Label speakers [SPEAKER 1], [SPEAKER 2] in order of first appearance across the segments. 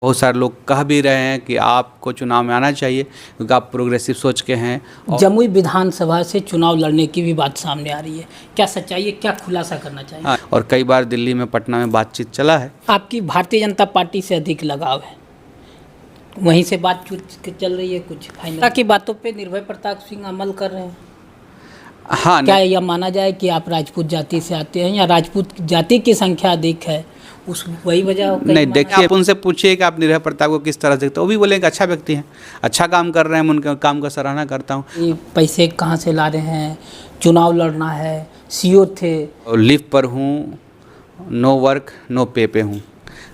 [SPEAKER 1] बहुत सारे लोग कह भी रहे हैं कि आपको चुनाव में आना चाहिए क्योंकि आप प्रोग्रेसिव सोच के हैं।
[SPEAKER 2] जमुई विधानसभा से चुनाव लड़ने की भी बात सामने आ रही है, क्या सच्चाई है, क्या खुलासा करना चाहिए?
[SPEAKER 1] हाँ, और कई बार दिल्ली में, पटना में बातचीत चला है।
[SPEAKER 2] आपकी भारतीय जनता पार्टी से अधिक लगाव है, वहीं से बात चल रही है, कुछ फाइनल की बातों पे निर्भय प्रताप सिंह अमल कर रहे हैं।
[SPEAKER 1] हाँ,
[SPEAKER 2] क्या यह माना जाए कि आप राजपूत जाति से आते हैं या राजपूत जाति की संख्या अधिक है, उस वही वजह?
[SPEAKER 1] नहीं, देखिए, आप उनसे पूछिए कि आप निर्भय प्रताप को किस तरह से देखते हो, वो भी बोलेंगे अच्छा व्यक्ति हैं, अच्छा काम कर रहे हैं, मैं उनके काम का सराहना करता हूँ।
[SPEAKER 2] ये पैसे कहाँ से ला रहे हैं, चुनाव लड़ना है, सीओ थे,
[SPEAKER 1] लीव पर हूँ, नो वर्क नो पे पे हूँ।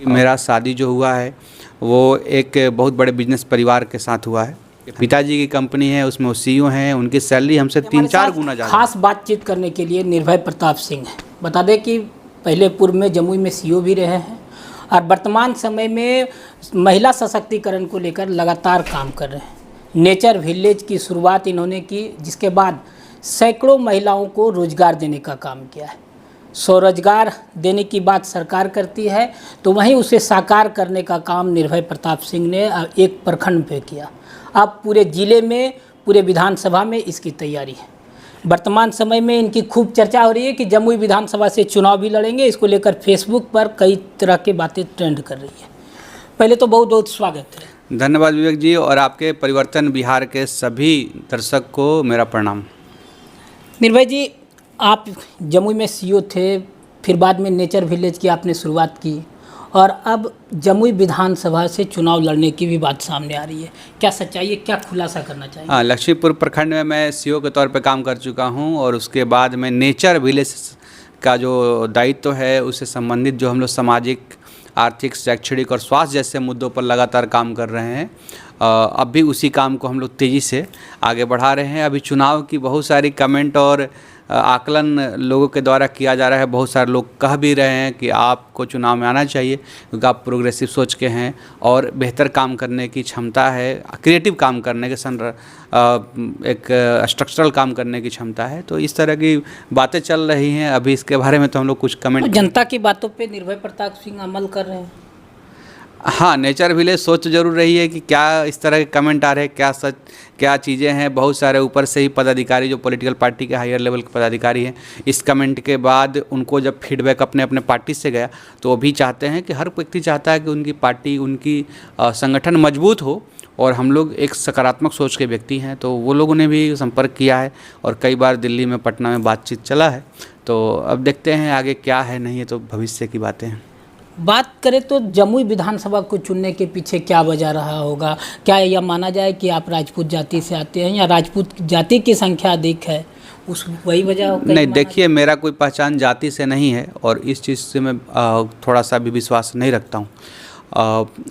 [SPEAKER 1] मेरा शादी जो हुआ है वो एक बहुत बड़े बिजनेस परिवार के साथ हुआ है। पिताजी की कंपनी है, उसमें वो सीईओ हैं, उनकी सैलरी हमसे 3-4 गुना ज़्यादा।
[SPEAKER 2] खास बातचीत करने के लिए निर्भय प्रताप सिंह है। बता दें कि पहले पूर्व में जमुई में सीईओ भी रहे हैं और वर्तमान समय में महिला सशक्तिकरण को लेकर लगातार काम कर रहे हैं। नेचर विलेज की शुरुआत इन्होंने की, जिसके बाद सैकड़ों महिलाओं को रोजगार देने का काम किया है। स्वरोजगार देने की बात सरकार करती है तो वहीं उसे साकार करने का काम निर्भय प्रताप सिंह ने एक प्रखंड पे किया। अब पूरे जिले में, पूरे विधानसभा में इसकी तैयारी है। वर्तमान समय में इनकी खूब चर्चा हो रही है कि जमुई विधानसभा से चुनाव भी लड़ेंगे। इसको लेकर फेसबुक पर कई तरह की बातें ट्रेंड कर रही है। पहले तो बहुत बहुत स्वागत है।
[SPEAKER 1] धन्यवाद विवेक जी, और आपके परिवर्तन बिहार के सभी दर्शक को मेरा प्रणाम।
[SPEAKER 2] निर्भय जी, आप जमुई में सीईओ थे, फिर बाद में नेचर विलेज की आपने शुरुआत की और अब जमुई विधानसभा से चुनाव लड़ने की भी बात सामने आ रही है, क्या सच्चाई है, क्या खुलासा करना चाहिए?
[SPEAKER 1] हाँ, लक्ष्मीपुर प्रखंड में मैं सीईओ के तौर पे काम कर चुका हूँ और उसके बाद मैं नेचर विलेज का जो दायित्व है उससे संबंधित जो हम लोग सामाजिक, आर्थिक, शैक्षणिक और स्वास्थ्य जैसे मुद्दों पर लगातार काम कर रहे हैं। अब भी उसी काम को हम लोग तेज़ी से आगे बढ़ा रहे हैं। अभी चुनाव की बहुत सारी कमेंट और आकलन लोगों के द्वारा किया जा रहा है। बहुत सारे लोग कह भी रहे हैं कि आपको चुनाव में आना चाहिए क्योंकि आप प्रोग्रेसिव सोच के हैं और बेहतर काम करने की क्षमता है, क्रिएटिव काम करने के एक स्ट्रक्चरल काम करने की क्षमता है। तो इस तरह की बातें चल रही हैं। अभी इसके बारे में तो हम लोग कुछ कमेंट,
[SPEAKER 2] तो जनता की बातों पे निर्भय प्रताप सिंह अमल कर रहे हैं।
[SPEAKER 1] हाँ, नेचर विलेज सोच जरूर रही है कि क्या इस तरह के कमेंट आ रहे हैं, क्या सच, क्या चीज़ें हैं। बहुत सारे ऊपर से ही पदाधिकारी जो पॉलिटिकल पार्टी के हायर लेवल के पदाधिकारी हैं, इस कमेंट के बाद उनको जब फीडबैक अपने अपने पार्टी से गया तो वो भी चाहते हैं कि हर व्यक्ति चाहता है कि उनकी पार्टी, उनकी संगठन मजबूत हो और हम लोग एक सकारात्मक सोच के व्यक्ति हैं। तो वो लोगों ने भी संपर्क किया है और कई बार दिल्ली में, पटना में बातचीत चला है। तो अब देखते हैं आगे क्या है, नहीं है तो भविष्य की बातें हैं।
[SPEAKER 2] बात करें तो जमुई विधानसभा को चुनने के पीछे क्या वजह रहा होगा? क्या यह माना जाए कि आप राजपूत जाति से आते हैं या राजपूत जाति की संख्या अधिक है, उस वही वजह?
[SPEAKER 1] नहीं, देखिए, मेरा कोई पहचान जाति से नहीं है और इस चीज़ से मैं थोड़ा सा भी विश्वास नहीं रखता हूँ।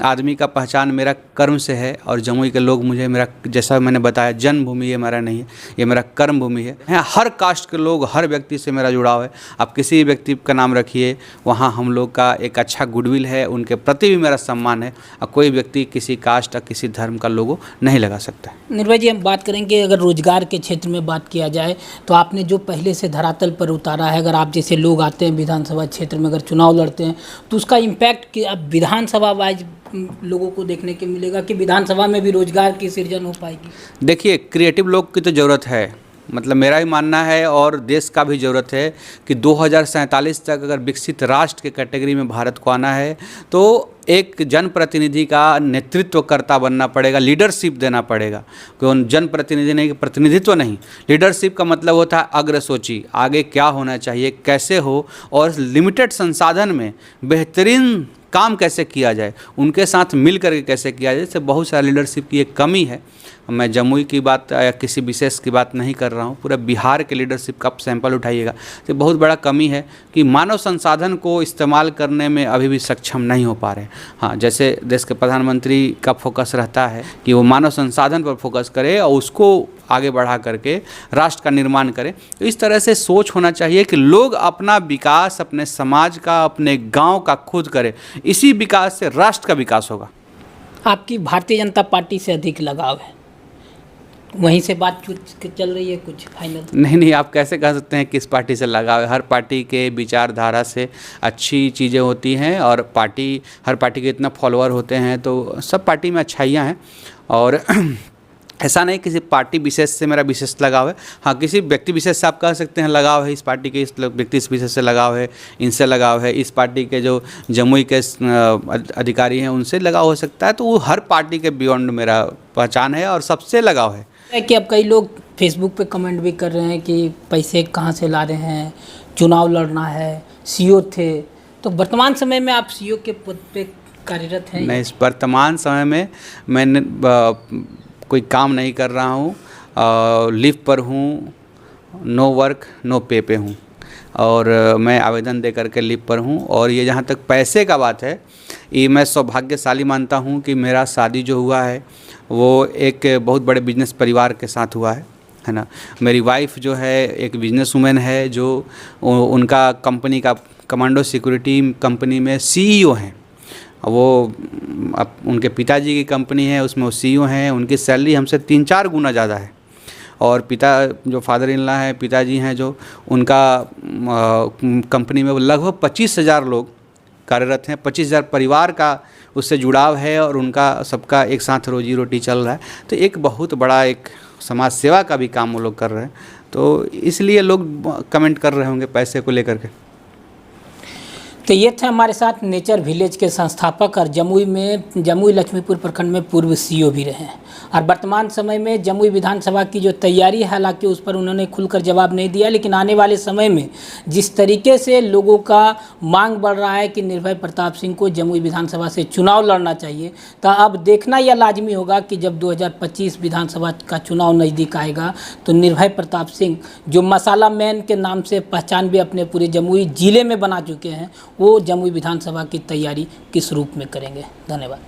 [SPEAKER 1] आदमी का पहचान मेरा कर्म से है और जमुई के लोग मुझे, मेरा जैसा मैंने बताया, जन्मभूमि ये मेरा नहीं है, ये मेरा कर्म भूमि है। हर कास्ट के लोग, हर व्यक्ति से मेरा जुड़ाव है। आप किसी भी व्यक्ति का नाम रखिए, वहाँ हम लोग का एक अच्छा गुडविल है, उनके प्रति भी मेरा सम्मान है और कोई व्यक्ति किसी कास्ट या किसी धर्म का लोगो नहीं लगा सकता है।
[SPEAKER 2] निर्भय जी, हम बात करेंगे अगर रोजगार के क्षेत्र में बात किया जाए तो आपने जो पहले से धरातल पर उतारा है, अगर आप जैसे लोग आते हैं विधानसभा क्षेत्र में, अगर चुनाव लड़ते हैं तो उसका इम्पैक्ट कि अब विधानसभा वाइज लोगों को देखने के मिलेगा कि विधानसभा में भी रोजगार की सृजन हो पाएगी? देखिए,
[SPEAKER 1] क्रिएटिव लोग की तो ज़रूरत है, मतलब मेरा ही मानना है और देश का भी ज़रूरत है कि 2047 तक अगर विकसित राष्ट्र के कैटेगरी में भारत को आना है तो एक जनप्रतिनिधि का नेतृत्वकर्ता बनना पड़ेगा, लीडरशिप देना पड़ेगा। क्यों जनप्रतिनिधि नहीं, प्रतिनिधित्व नहीं, लीडरशिप का मतलब होता है अग्रसोची, आगे क्या होना चाहिए, कैसे हो और लिमिटेड संसाधन में बेहतरीन काम कैसे किया जाए, उनके साथ मिल करके कैसे किया जाए। इससे बहुत सारा लीडरशिप की एक कमी है। मैं जमुई की बात या किसी विशेष की बात नहीं कर रहा हूँ, पूरा बिहार के लीडरशिप का सैंपल उठाइएगा तो बहुत बड़ा कमी है कि मानव संसाधन को इस्तेमाल करने में अभी भी सक्षम नहीं हो पा रहे हैं। हाँ, जैसे देश के प्रधानमंत्री का फोकस रहता है कि वो मानव संसाधन पर फोकस करे और उसको आगे बढ़ा करके राष्ट्र का निर्माण करें। तो इस तरह से सोच होना चाहिए कि लोग अपना विकास अपने समाज का, अपने गाँव का खुद करें। इसी विकास से राष्ट्र का विकास होगा।
[SPEAKER 2] आपकी भारतीय जनता पार्टी से अधिक लगाव है, वहीं से बात चल रही है कुछ फाइनल?
[SPEAKER 1] नहीं, आप कैसे कह सकते हैं किस पार्टी से लगाव है? हर पार्टी के विचारधारा से अच्छी चीज़ें होती हैं, और हर पार्टी के इतना फॉलोअर होते हैं, तो सब पार्टी में अच्छाइयाँ हैं। और ऐसा नहीं किसी पार्टी विशेष से मेरा विशेष लगाव है। हाँ, किसी व्यक्ति विशेष से आप कह सकते हैं लगाव है, इस पार्टी के इस व्यक्ति विशेष से लगाव है, इनसे लगाव है, इस पार्टी के जो जमुई के अधिकारी हैं उनसे लगाव हो सकता है। तो वो हर पार्टी के बियॉन्ड मेरा पहचान है और सबसे लगाव है।
[SPEAKER 2] कि अब कई लोग फेसबुक पे कमेंट भी कर रहे हैं कि पैसे कहाँ से ला रहे हैं, चुनाव लड़ना है, सीओ थे, तो वर्तमान समय में आप सीओ के पद पे कार्यरत हैं?
[SPEAKER 1] नहीं, इस वर्तमान समय में मैंने कोई काम नहीं कर रहा हूँ, लीव पर हूँ, नो वर्क नो पे पे हूँ, और मैं आवेदन दे करके लीव पर हूँ। और ये जहाँ तक पैसे का बात है, ये मैं सौभाग्यशाली मानता हूँ कि मेरा शादी जो हुआ है वो एक बहुत बड़े बिजनेस परिवार के साथ हुआ है ना। मेरी वाइफ जो है एक बिजनेस वूमेन है, जो उनका कंपनी का कमांडो सिक्योरिटी कंपनी में सीईओ हैं। वो अब उनके पिताजी की कंपनी है, उसमें वो सीईओ हैं। उनकी सैलरी हमसे 3-4 गुना ज़्यादा है। और पिता जो फादर इन लॉ हैं, पिताजी हैं, जो उनका कंपनी में लगभग 25,000 लोग कार्यरत हैं। 25,000 परिवार का उससे जुड़ाव है, और उनका सबका एक साथ रोजी रोटी चल रहा है। तो एक बहुत बड़ा एक समाज सेवा का भी काम वो लोग कर रहे हैं, तो इसलिए लोग कमेंट कर रहे होंगे पैसे को लेकर के।
[SPEAKER 2] तो ये थे हमारे साथ नेचर विलेज के संस्थापक और जमुई लक्ष्मीपुर प्रखंड में पूर्व सीईओ भी रहे हैं, और वर्तमान समय में जमुई विधानसभा की जो तैयारी है, हालांकि उस पर उन्होंने खुलकर जवाब नहीं दिया, लेकिन आने वाले समय में जिस तरीके से लोगों का मांग बढ़ रहा है कि निर्भय प्रताप सिंह को जमुई विधानसभा से चुनाव लड़ना चाहिए, तो अब देखना यह लाजमी होगा कि जब 2025 विधानसभा का चुनाव नज़दीक आएगा तो निर्भय प्रताप सिंह, जो मसाला मैन के नाम से पहचान भी अपने पूरे जमुई जिले में बना चुके हैं, वो जमुई विधानसभा की तैयारी किस रूप में करेंगे। धन्यवाद।